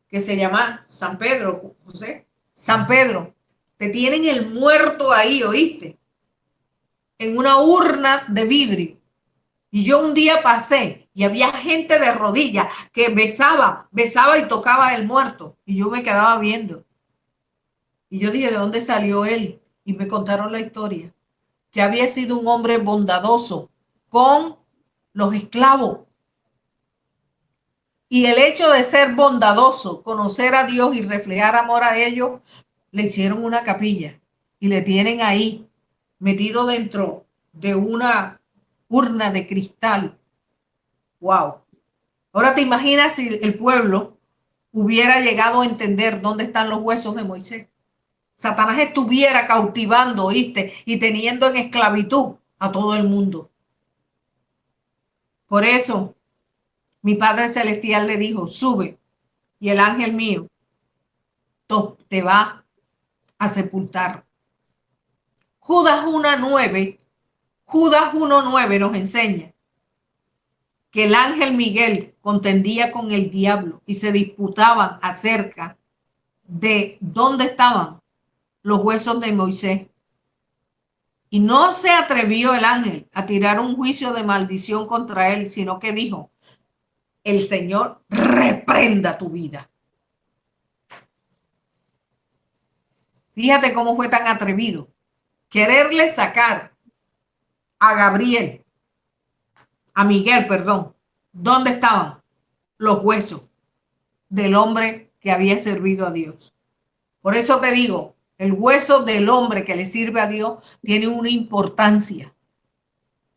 que se llama San Pedro, José. San Pedro. Te tienen el muerto ahí, ¿oíste? En una urna de vidrio. Y yo un día pasé y había gente de rodillas que besaba y tocaba el muerto. Y yo me quedaba viendo. Y yo dije, ¿de dónde salió él? Y me contaron la historia. Que había sido un hombre bondadoso con los esclavos. Y el hecho de ser bondadoso, conocer a Dios y reflejar amor a ellos, le hicieron una capilla. Y le tienen ahí, metido dentro de una urna de cristal. ¡Wow! Ahora te imaginas si el pueblo hubiera llegado a entender dónde están los huesos de Moisés. Satanás estuviera cautivando, ¿oíste? Y teniendo en esclavitud a todo el mundo. Por eso, mi Padre Celestial le dijo, sube, y el ángel mío te va a sepultar. Judas 1:9 nos enseña que el ángel Miguel contendía con el diablo y se disputaban acerca de dónde estaban los huesos de Moisés. Y no se atrevió el ángel a tirar un juicio de maldición contra él, sino que dijo, el Señor reprenda tu vida. Fíjate cómo fue tan atrevido. Quererle sacar a Miguel, perdón, ¿dónde estaban los huesos del hombre que había servido a Dios? Por eso te digo, el hueso del hombre que le sirve a Dios tiene una importancia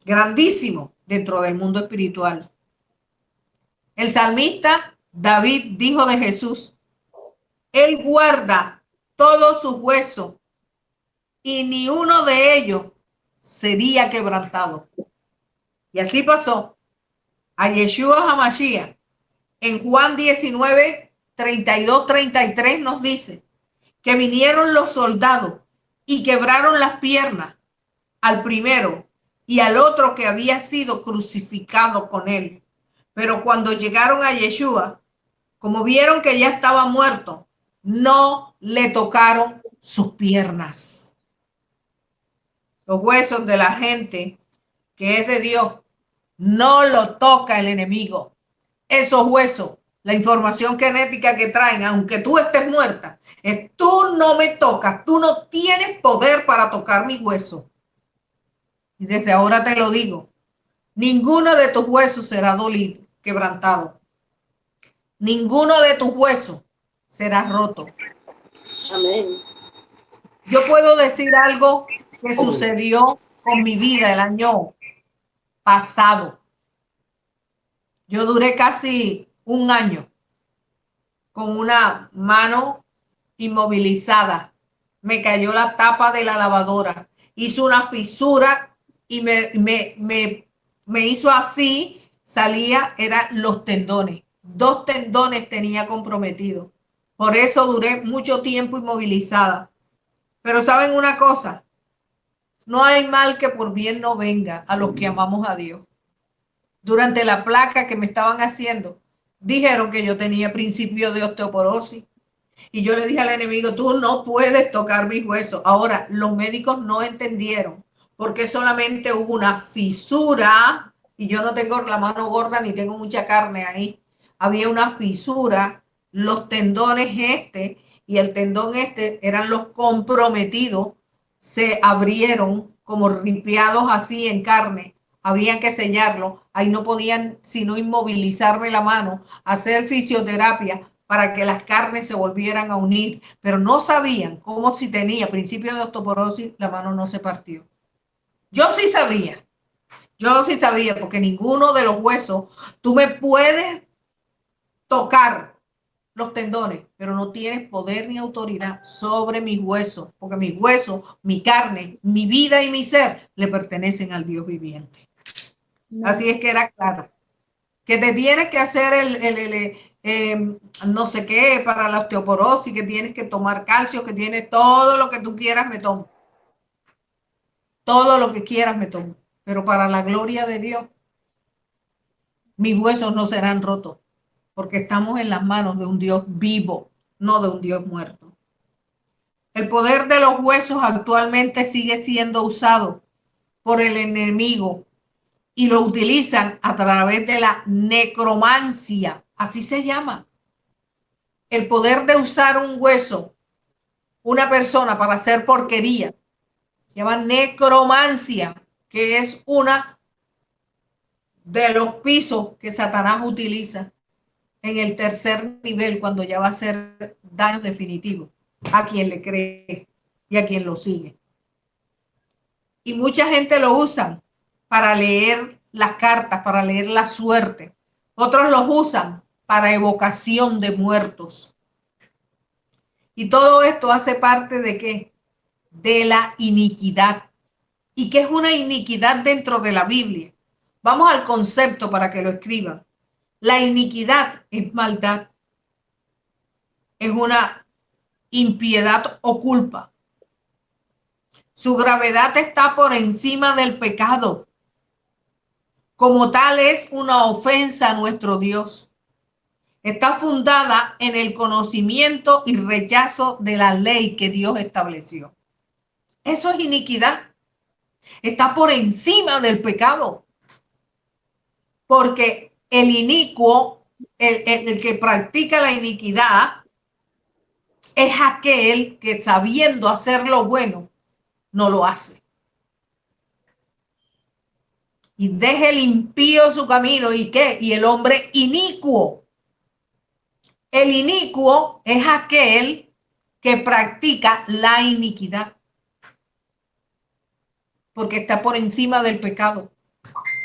grandísimo dentro del mundo espiritual. El salmista David dijo de Jesús, él guarda todos sus huesos y ni uno de ellos sería quebrantado. Y así pasó. A Yeshua HaMashiach en Juan 19, 32, 33 nos dice que vinieron los soldados y quebraron las piernas al primero y al otro que había sido crucificado con él. Pero cuando llegaron a Yeshua, como vieron que ya estaba muerto, no le tocaron sus piernas. Los huesos de la gente que es de Dios no lo toca el enemigo. Esos huesos, la información genética que traen, aunque tú estés muerta, tú no me tocas, tú no tienes poder para tocar mi hueso. Y desde ahora te lo digo, ninguno de tus huesos será dolido, quebrantado. Ninguno de tus huesos será roto. Amén. Yo puedo decir algo que sucedió con mi vida el año pasado. Yo duré casi un año con una mano inmovilizada. Me cayó la tapa de la lavadora. Hizo una fisura y me hizo así. Salía, eran los tendones. 2 tendones tenía comprometidos. Por eso duré mucho tiempo inmovilizada. Pero ¿saben una cosa? No hay mal que por bien no venga a los que amamos a Dios. Durante la placa que me estaban haciendo, dijeron que yo tenía principio de osteoporosis. Y yo le dije al enemigo, tú no puedes tocar mis huesos. Ahora, los médicos no entendieron porque solamente hubo una fisura y yo no tengo la mano gorda ni tengo mucha carne ahí. Había una fisura, los tendones y el tendón eran los comprometidos, se abrieron como ripiados así en carne. Habían que sellarlo. Ahí no podían sino inmovilizarme la mano, hacer fisioterapia para que las carnes se volvieran a unir, pero no sabían cómo si tenía principio de osteoporosis, la mano no se partió. Yo sí sabía, porque ninguno de los huesos, tú me puedes tocar los tendones, pero no tienes poder ni autoridad sobre mis huesos, porque mis huesos, mi carne, mi vida y mi ser le pertenecen al Dios viviente. Así es que era claro que te tienes que hacer no sé qué para la osteoporosis, que tienes que tomar calcio, que tienes todo lo que tú quieras, me tomo. Todo lo que quieras me tomo. Pero para la gloria de Dios, mis huesos no serán rotos, porque estamos en las manos de un Dios vivo, no de un Dios muerto. El poder de los huesos actualmente sigue siendo usado por el enemigo y lo utilizan a través de la necromancia, así se llama. El poder de usar un hueso, una persona para hacer porquería, se llama necromancia, que es una de los pisos que Satanás utiliza en el tercer nivel cuando ya va a hacer daños definitivos a quien le cree y a quien lo sigue. Y mucha gente lo usa para leer las cartas, para leer la suerte. Otros los usan para evocación de muertos. Y todo esto hace parte de ¿qué? De la iniquidad. ¿Y qué es una iniquidad dentro de la Biblia? Vamos al concepto para que lo escriban. La iniquidad es maldad. Es una impiedad o culpa. Su gravedad está por encima del pecado. Como tal es una ofensa a nuestro Dios. Está fundada en el conocimiento y rechazo de la ley que Dios estableció. Eso es iniquidad. Está por encima del pecado. Porque el inicuo, el que practica la iniquidad, es aquel que sabiendo hacer lo bueno, no lo hace. Y deje el impío su camino. ¿Y qué? Y el hombre inicuo. El inicuo es aquel que practica la iniquidad. Porque está por encima del pecado.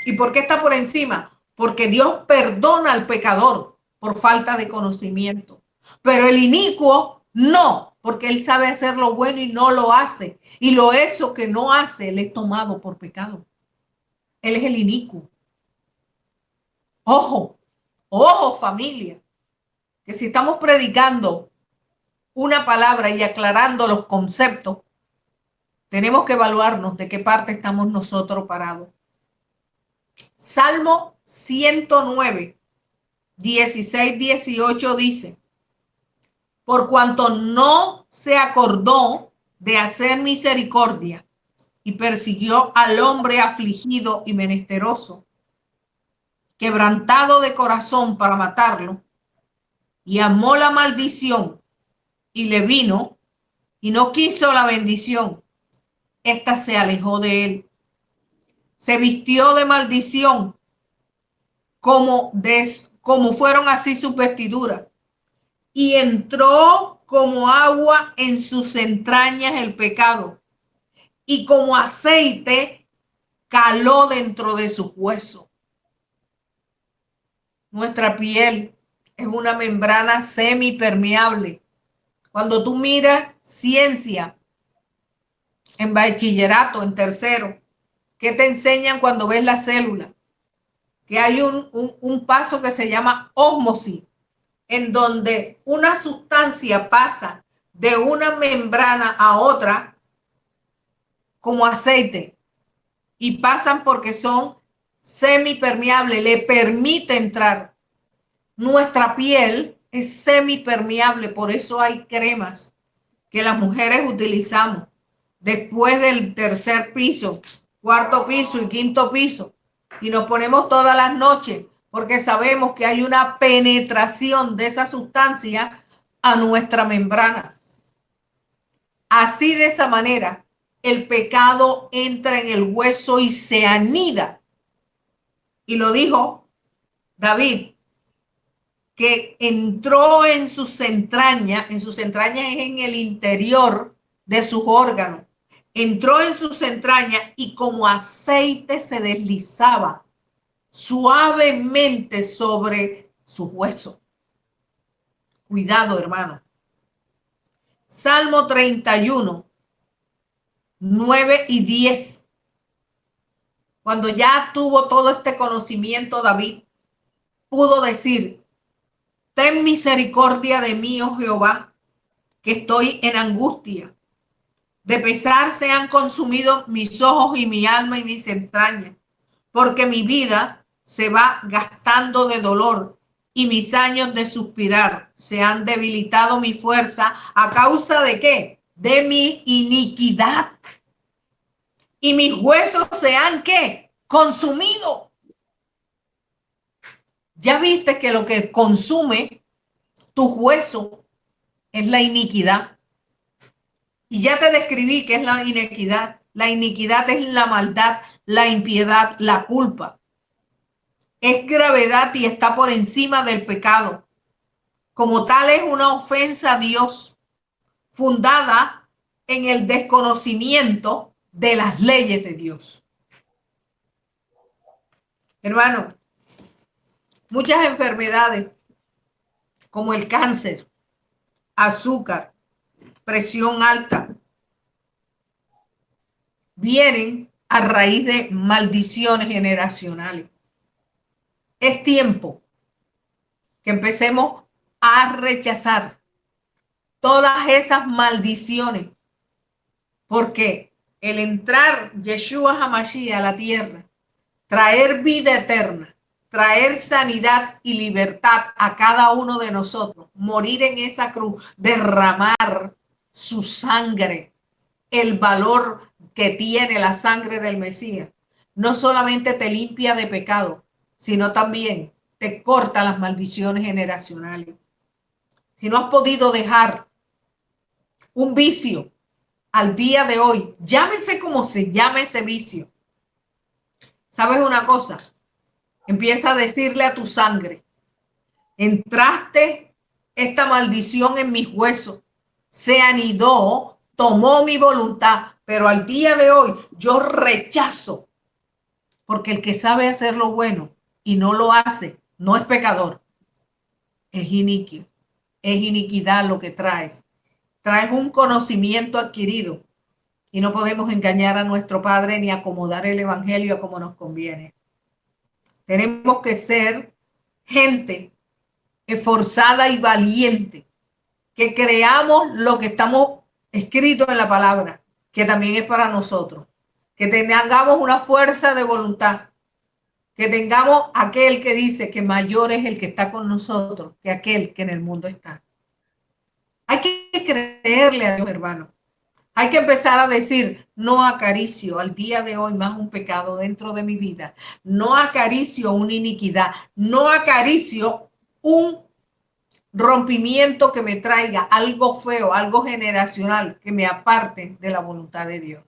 ¿Y por qué está por encima? Porque Dios perdona al pecador por falta de conocimiento. Pero el inicuo no, porque él sabe hacer lo bueno y no lo hace. Y lo eso que no hace, le es tomado por pecado. Él es el inicuo. Ojo, ojo familia, que si estamos predicando una palabra y aclarando los conceptos, tenemos que evaluarnos de qué parte estamos nosotros parados. Salmo 109, 16, 18 dice, por cuanto no se acordó de hacer misericordia y persiguió al hombre afligido y menesteroso, quebrantado de corazón para matarlo, y amó la maldición y le vino y no quiso la bendición, ésta se alejó de él. Se vistió de maldición como fueron así sus vestiduras, y entró como agua en sus entrañas el pecado, y como aceite caló dentro de sus huesos. Nuestra piel es una membrana semipermeable. Cuando tú miras ciencia en bachillerato, en tercero, ¿qué te enseñan cuando ves la célula? Que hay un paso que se llama ósmosis, en donde una sustancia pasa de una membrana a otra como aceite y pasan porque son semipermeables, le permite entrar. Nuestra piel es semipermeable, por eso hay cremas que las mujeres utilizamos después del tercer piso, cuarto piso y quinto piso, y nos ponemos todas las noches porque sabemos que hay una penetración de esa sustancia a nuestra membrana. Así, de esa manera, el pecado entra en el hueso y se anida. Y lo dijo David, que entró en sus entrañas es en el interior de sus órganos, entró en sus entrañas y como aceite se deslizaba suavemente sobre sus huesos. Cuidado, hermano. Salmo 31, 9 y 10. Cuando ya tuvo todo este conocimiento, David pudo decir: ten misericordia de mí, oh Jehová, que estoy en angustia. De pesar se han consumido mis ojos y mi alma y mis entrañas, porque mi vida se va gastando de dolor y mis años de suspirar. Se han debilitado mi fuerza a causa de ¿qué? De mi iniquidad. Y mis huesos se han ¿qué? Consumido. Ya viste que lo que consume tus huesos es la iniquidad. Y ya te describí qué es la iniquidad. La iniquidad es la maldad, la impiedad, la culpa. Es gravedad y está por encima del pecado. Como tal, es una ofensa a Dios, fundada en el desconocimiento de las leyes de Dios. Hermano, muchas enfermedades como el cáncer, azúcar, presión alta, vienen a raíz de maldiciones generacionales. Es tiempo que empecemos a rechazar todas esas maldiciones, porque el entrar Yeshua HaMashiach a la tierra, traer vida eterna, traer sanidad y libertad a cada uno de nosotros, morir en esa cruz, derramar su sangre, el valor que tiene la sangre del Mesías, no solamente te limpia de pecado, sino también te corta las maldiciones generacionales. Si no has podido dejar un vicio al día de hoy, llámese como se llame ese vicio, ¿sabes una cosa? Empieza a decirle a tu sangre: entraste esta maldición en mis huesos, se anidó, tomó mi voluntad, pero al día de hoy yo rechazo, porque el que sabe hacer lo bueno y no lo hace, no es pecador, es iniquio, es iniquidad lo que traes. Traes un conocimiento adquirido y no podemos engañar a nuestro Padre ni acomodar el evangelio como nos conviene. Tenemos que ser gente esforzada y valiente, que creamos lo que estamos escrito en la palabra, que también es para nosotros, que tengamos una fuerza de voluntad, que tengamos aquel que dice que mayor es el que está con nosotros que aquel que en el mundo está. Hay que creerle a Dios, hermano. Hay que empezar a decir, no acaricio al día de hoy más un pecado dentro de mi vida. No acaricio una iniquidad. No acaricio un rompimiento que me traiga algo feo, algo generacional, que me aparte de la voluntad de Dios.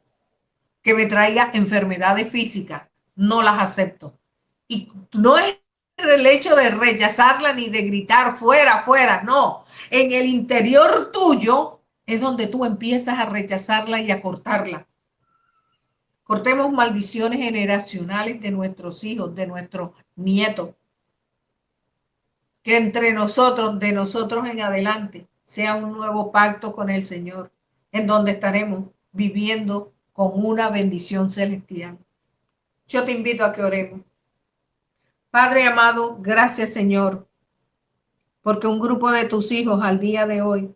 Que me traiga enfermedades físicas. No las acepto. Y no es el hecho de rechazarla ni de gritar fuera, fuera. No. En el interior tuyo es donde tú empiezas a rechazarla y a cortarla. Cortemos maldiciones generacionales de nuestros hijos, de nuestros nietos. Que entre nosotros, de nosotros en adelante, sea un nuevo pacto con el Señor, en donde estaremos viviendo con una bendición celestial. Yo te invito a que oremos. Padre amado, gracias Señor, porque un grupo de tus hijos al día de hoy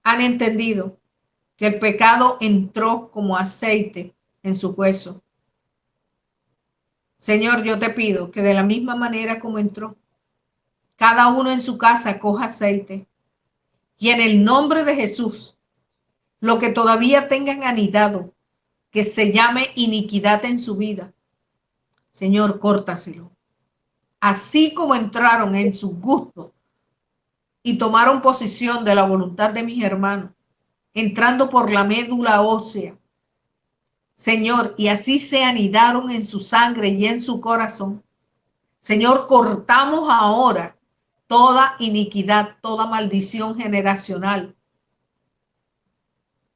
han entendido que el pecado entró como aceite en su hueso. Señor, yo te pido que de la misma manera como entró, cada uno en su casa coja aceite y en el nombre de Jesús, lo que todavía tengan anidado, que se llame iniquidad en su vida, Señor, córtaselo. Así como entraron en sus gustos y tomaron posesión de la voluntad de mis hermanos, entrando por la médula ósea, Señor, y así se anidaron en su sangre y en su corazón. Señor, cortamos ahora toda iniquidad, toda maldición generacional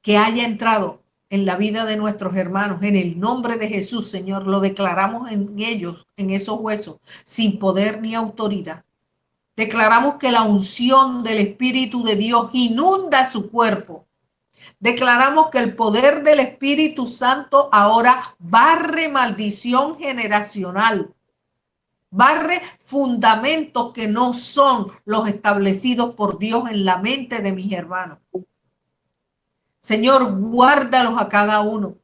que haya entrado en la vida de nuestros hermanos. En el nombre de Jesús, Señor, lo declaramos en ellos, en esos huesos, sin poder ni autoridad. Declaramos que la unción del Espíritu de Dios inunda su cuerpo. Declaramos que el poder del Espíritu Santo ahora barre maldición generacional. Barre fundamentos que no son los establecidos por Dios en la mente de mis hermanos. Señor, guárdalos a cada uno.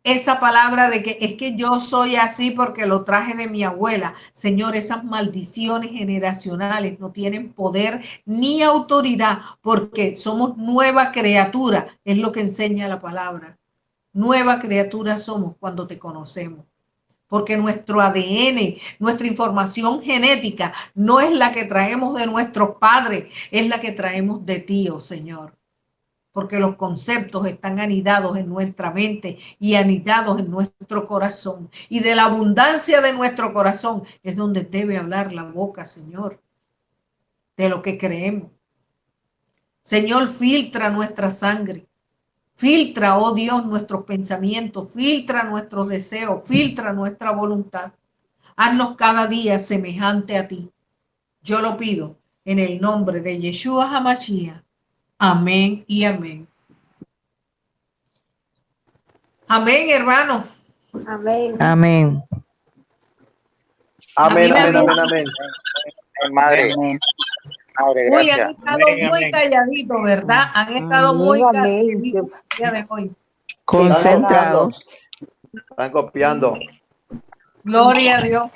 Esa palabra de que es que yo soy así porque lo traje de mi abuela. Señor, esas maldiciones generacionales no tienen poder ni autoridad porque somos nueva criatura. Es lo que enseña la palabra. Nueva criatura somos cuando te conocemos. Porque nuestro ADN, nuestra información genética, no es la que traemos de nuestros padres, es la que traemos de ti, oh Señor. Porque los conceptos están anidados en nuestra mente y anidados en nuestro corazón. Y de la abundancia de nuestro corazón es donde debe hablar la boca, Señor, de lo que creemos. Señor, filtra nuestra sangre. Filtra, oh Dios, nuestros pensamientos, filtra nuestros deseos, filtra nuestra voluntad. Haznos cada día semejante a ti. Yo lo pido en el nombre de Yeshua HaMashiach. Amén y amén. Amén, hermano. Amén. Amén. Amén, A mí me amén, había- amén, amén. Madre, madre, Uy, han gracias. estado muy calladitos, ¿verdad? Han estado muy Amén. calladitos el día de hoy. Concentrados. Están copiando. Gloria a Dios.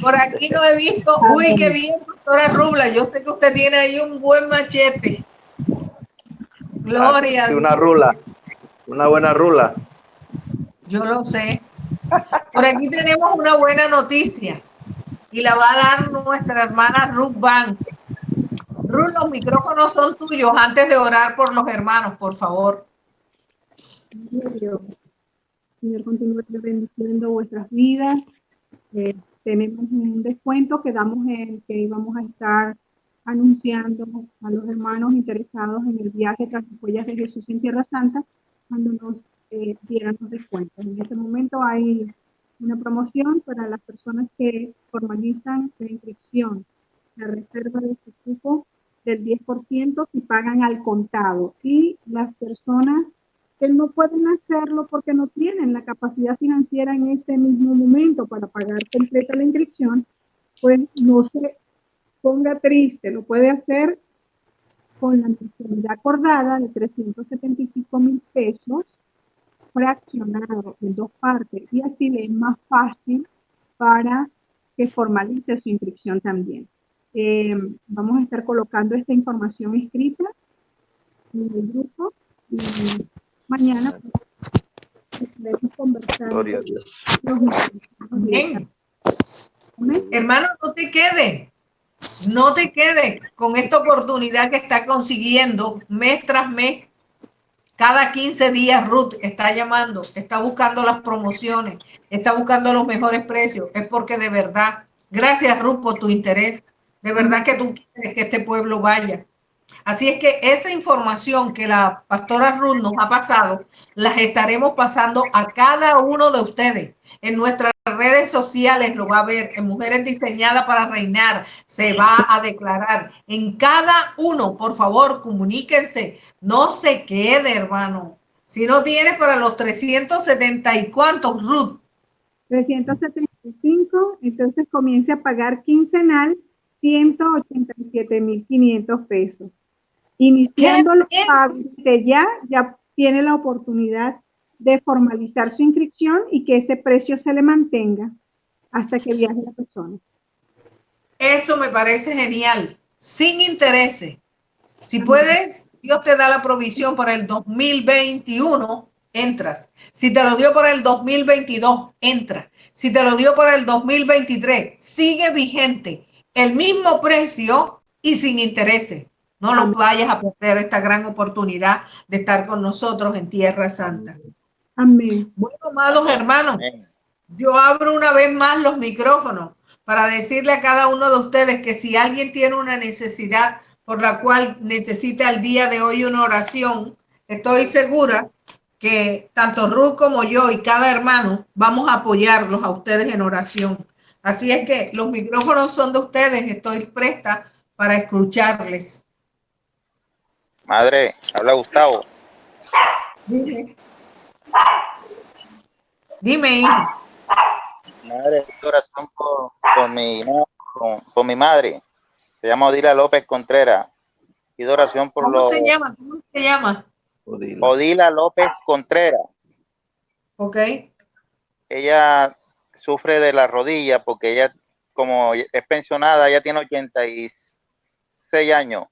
Por aquí no he visto. Uy, qué bien, doctora Rubla. Yo sé que usted tiene ahí un buen machete. Gloria a Sí, Dios. una rula. Una buena rula. Yo lo sé. Por aquí tenemos una buena noticia y la va a dar nuestra hermana Ruth Banks. Ruth, los micrófonos son tuyos antes de orar por los hermanos, por favor. Señor, continúe bendiciendo vuestras vidas. Tenemos un descuento que damos que íbamos a estar anunciando a los hermanos interesados en el viaje tras las huellas de Jesús en Tierra Santa cuando nos dieran los descuentos. En este momento hay una promoción para las personas que formalizan la inscripción, la reserva de su cupo del 10% si pagan al contado, y las personas que no pueden hacerlo porque no tienen la capacidad financiera en este mismo momento para pagar completa la inscripción, pues no se ponga triste, lo puede hacer con la mensualidad acordada de 375,000 pesos fraccionado en 2 partes, y así le es más fácil para que formalice su inscripción también. Vamos a estar colocando esta información escrita en el grupo y mañana estaremos conversando Gloria a Dios. los interesados directamente. Amén. Hermano, no te quedes con esta oportunidad que está consiguiendo mes tras mes. Cada 15 días Ruth está llamando, está buscando las promociones, está buscando los mejores precios. Es porque de verdad, gracias Ruth por tu interés, de verdad que tú quieres que este pueblo vaya. Así es que esa información que la pastora Ruth nos ha pasado, las estaremos pasando a cada uno de ustedes. En nuestras redes sociales lo va a ver, en Mujeres Diseñadas para Reinar, se va a declarar. En cada uno, por favor, comuníquense. No se quede, hermano. Si no tienes para los 370 y cuántos, Ruth. 375, entonces comience a pagar quincenal 187,500 pesos. Iniciando los pagos, ya tiene la oportunidad de formalizar su inscripción y que ese precio se le mantenga hasta que viaje la persona. Eso me parece genial, sin intereses. Si puedes, Dios te da la provisión para el 2021, entras. Si te lo dio para el 2022, entra. Si te lo dio para el 2023, sigue vigente. El mismo precio y sin intereses. No lo vayas a perder esta gran oportunidad de estar con nosotros en Tierra Santa. Amén. Bueno, amados hermanos, yo abro una vez más los micrófonos para decirle a cada uno de ustedes que si alguien tiene una necesidad por la cual necesita el día de hoy una oración, estoy segura que tanto Ruth como yo y cada hermano vamos a apoyarlos a ustedes en oración. Así es que los micrófonos son de ustedes, estoy presta para escucharles. Madre, habla Gustavo. Dime. Dime, hijo. Madre, oración por mi madre. Se llama Odila López Contreras. Pido oración por ¿Cómo se llama? ¿Cómo se llama? Odila López Contreras. Ok. Ella sufre de la rodilla porque ella, como es pensionada, ella tiene 86 años.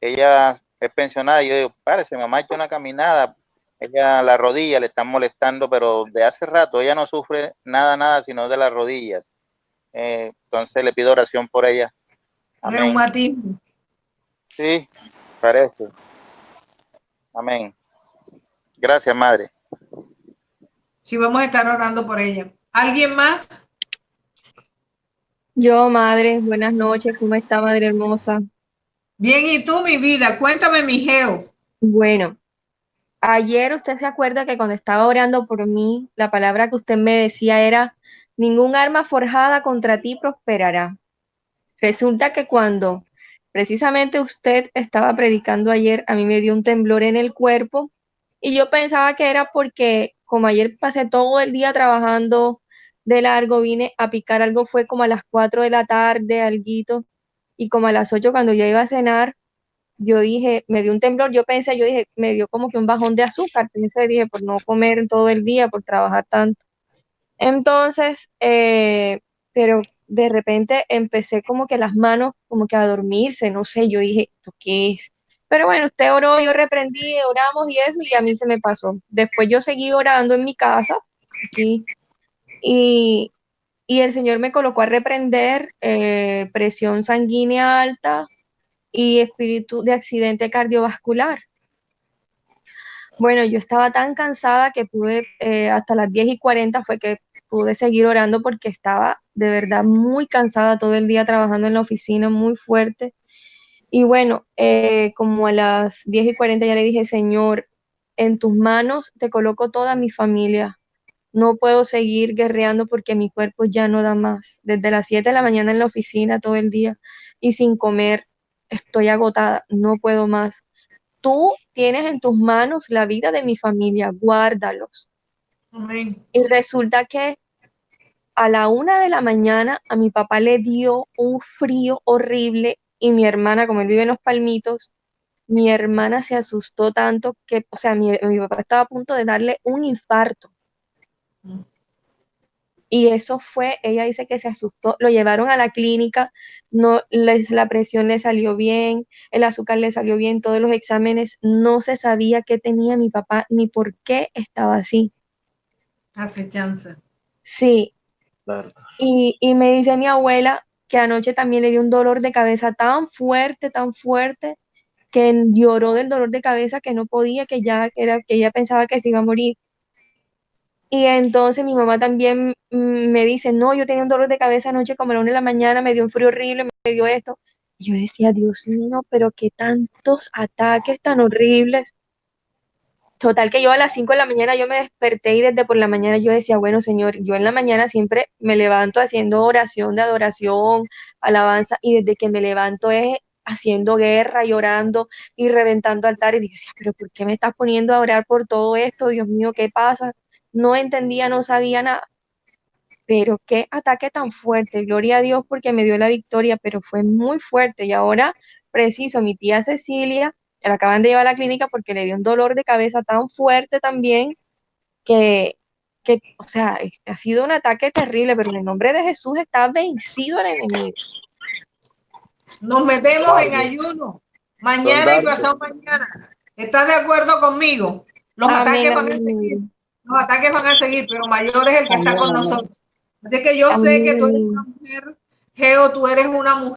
Ella es pensionada y yo digo, parece, mamá ha hecho una caminada. Ella, la rodilla le están molestando, pero de hace rato ella no sufre nada, sino de las rodillas. Entonces le pido oración por ella. Amén. Reumatismo. Sí, parece. Amén. Gracias, madre. Sí, vamos a estar orando por ella. ¿Alguien más? Yo, madre, buenas noches, ¿cómo está, madre hermosa? Bien, ¿y tú, mi vida? Cuéntame, mi Geo. Bueno, ayer usted se acuerda que cuando estaba orando por mí, la palabra que usted me decía era, ningún arma forjada contra ti prosperará. Resulta que cuando precisamente usted estaba predicando ayer, a mí me dio un temblor en el cuerpo y yo pensaba que era porque como ayer pasé todo el día trabajando de largo, vine a picar algo, fue como a las 4 de la tarde, alguito, y como a las 8 cuando ya iba a cenar, yo dije, me dio un temblor, yo dije, me dio como que un bajón de azúcar, dije, por no comer todo el día, por trabajar tanto. Entonces, pero de repente empecé como que las manos como que a dormirse, no sé, yo dije, ¿esto qué es? Pero bueno, usted oró, yo reprendí, oramos y eso, y a mí se me pasó. Después yo seguí orando en mi casa, aquí, y, y el Señor me colocó a reprender presión sanguínea alta y espíritu de accidente cardiovascular. Bueno, yo estaba tan cansada que pude, hasta las 10:40 fue que pude seguir orando porque estaba de verdad muy cansada todo el día trabajando en la oficina, muy fuerte. Y bueno, como a las 10:40 ya le dije, Señor, en tus manos te coloco toda mi familia. No puedo seguir guerreando porque mi cuerpo ya no da más. Desde las 7 de la mañana en la oficina todo el día y sin comer, estoy agotada, no puedo más. Tú tienes en tus manos la vida de mi familia, guárdalos. Amén. Y resulta que a la 1 de la mañana a mi papá le dio un frío horrible y mi hermana, como él vive en Los Palmitos, mi hermana se asustó tanto que, o sea, mi papá estaba a punto de darle un infarto. Y eso fue, ella dice que se asustó, lo llevaron a la clínica, no, la presión le salió bien, el azúcar le salió bien, todos los exámenes, no se sabía qué tenía mi papá ni por qué estaba así. Acechanza. Sí, Claro. y me dice mi abuela que anoche también le dio un dolor de cabeza tan fuerte, que lloró del dolor de cabeza que no podía, que ella pensaba que se iba a morir. Y entonces mi mamá también me dice, no, yo tenía un dolor de cabeza anoche como a la 1 de la mañana, me dio un frío horrible, me dio esto. Y yo decía, Dios mío, pero qué tantos ataques tan horribles. Total que yo a las 5 de la mañana yo me desperté y desde por la mañana yo decía, bueno, Señor, yo en la mañana siempre me levanto haciendo oración de adoración, alabanza, y desde que me levanto es haciendo guerra y orando y reventando altares. Y yo decía, pero ¿por qué me estás poniendo a orar por todo esto? Dios mío, ¿qué pasa? No entendía, no sabía nada. Pero qué ataque tan fuerte, gloria a Dios porque me dio la victoria, pero fue muy fuerte. Y ahora, preciso, mi tía Cecilia, que la acaban de llevar a la clínica porque le dio un dolor de cabeza tan fuerte también, o sea, ha sido un ataque terrible, pero en el nombre de Jesús está vencido el enemigo. Nos metemos en ayuno mañana y pasado mañana. ¿Estás de acuerdo conmigo? Los Amén, ataques van a amén, seguir. Los ataques van a seguir, pero mayor es el que está Amén, con amén. nosotros. Así que yo sé que amén, tú eres amén. una mujer, Geo, tú eres una mujer